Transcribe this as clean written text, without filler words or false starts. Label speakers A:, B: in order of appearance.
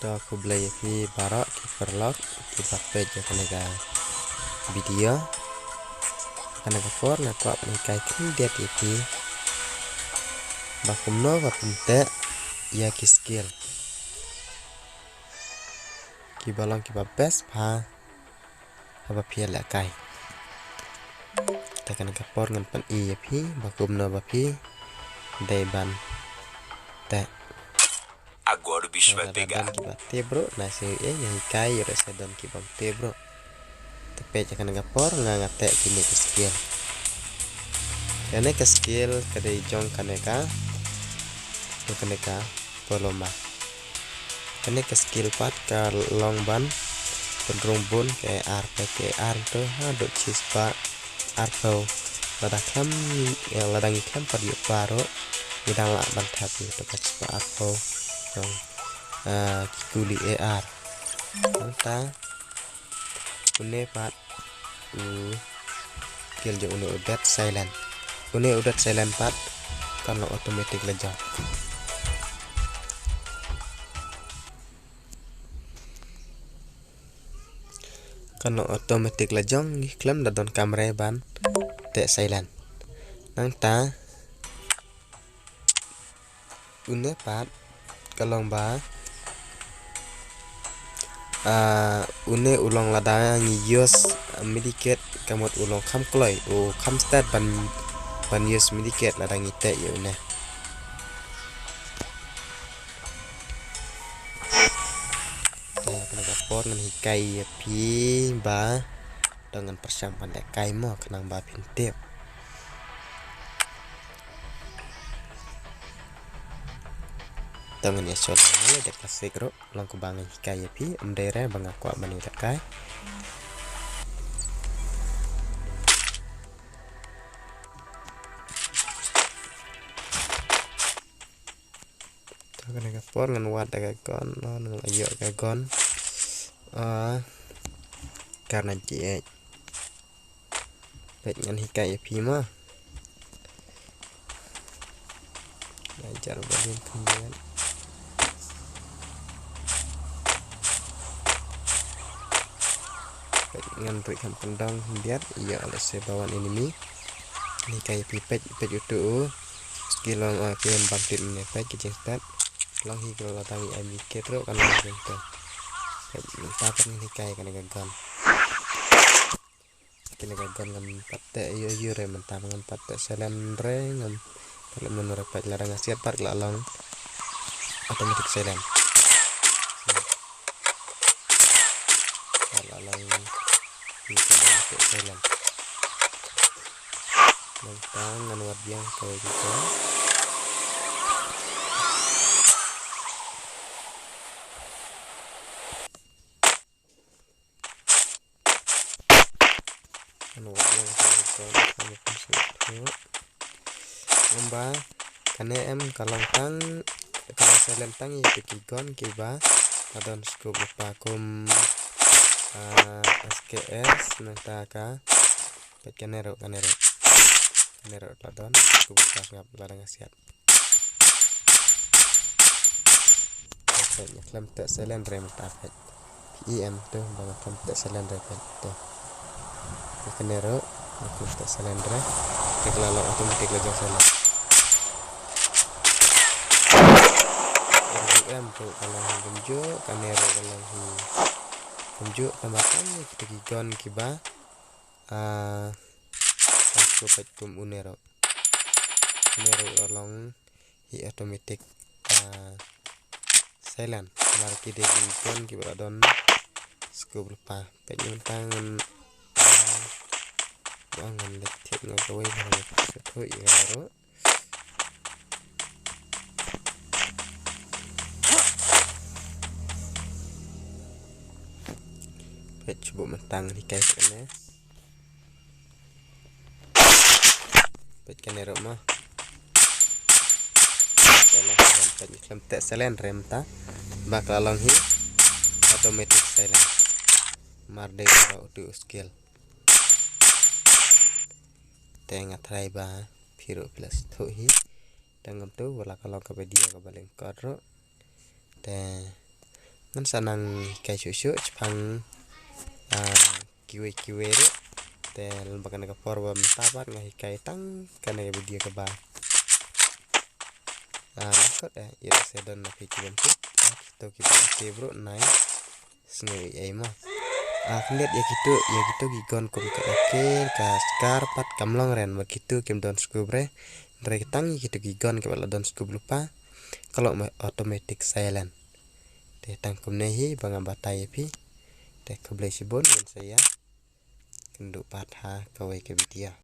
A: To aku beli di barok di perlok di bakpet ya kanega video kanega for na ko apnikai kin dia titi bakumno bapunte ya ki skill ki balong ki babes pa haba pia la kai ta kanega for ngan pan I ya pi bakumno ba pi dai ban te
B: Agora o bicho vai pegar.
A: Dan kibate bro, nasi yang ikai ora sedon kibate bro. Tepe jangan ngapor ngangate kini ke skill. Kene ke skill kadai jong kaneka. Tu kaneka poloma. Kene ke skill pat ka long ban pendrung bun ke ar tu ha do chispa arpo. Ladang yang ladang iklam pada paro bidang lak ban tapi tu chispa arpo. Kikuli AR ta une pat kill je une udat silent pat kalau otomatis lejong kalau otomatis lejong iklam dadon kamera ban te silent nang ta une pat kalau ba une ulong lada ngiyos mediket kamot ulong kham kloi o kham start ban yos mediket lada ngite ya une ta kana kapor ngan hikai ya pi ba dengan persiapan kai mo kenang ba pintip tangan ya soalnya dek klasik ro lang ko bangai hikai ya pi ndere banga kwa mani kai tangan ya kapor ngan wat daga gon ngan ayo daga gon karena cie baik ngan hikai ya pi mah belajar bagian kemudian dengan berikan pendang biar ia oleh sebawan enemy ini kayak pipet itu skill long kian bangkit menepet kecil start long higro latangi ami ketro kan langsung ke tapan ini kayak kan gagan kini gagan ngam patte iyo re mentang ngam patte selendre ngam kalau menurut pat larang asiat part lalong otomatis selen lalong bisa masuk selen mentang ngan wat biang kayak gitu anu wat biang kayak gitu kamu konsumsi ngomba kane em kalong tang kalau selen tang ya pikigon kiba adon scope pakum SKS nantaka pet kanero ladon scope pas ngap larang asiat petnya klem te selen rem tapet IM tuh banget klem te selen repet tuh kanero klem te selen re keklalo otomatis lejong selen tuh kalau genjo kanero kalau genjo tambahkan kita gigon kiba aku petum unero long hi otomatis silent mar kide gigon kiba don sku berupa penyun tangan bangan letik ngawai itu ya ro coba mentang di kayak ini pet kanero mah kalau sampai iklam tak selen rem ta bakal long hi otomatis silent marde auto skill tengah try ba piro plus tu hi tangam tu wala kalau ke dia ke balik karo te ngan sanang kai susu Jepang kiwe ru tel bakan ka por bam tabat ngai kai tang kan video ka ba nakot ira sedon na pikiran tu kita bro nai sngai ai ma lihat ya gitu gigon kum ka ka skarpat kamlong ren begitu kim don skubre tang gitu gigon ke bala don skub lupa kalau automatic silent teh tangkum nehi bang batai pi teh keblai sibon saya kenduk patha kawai ke video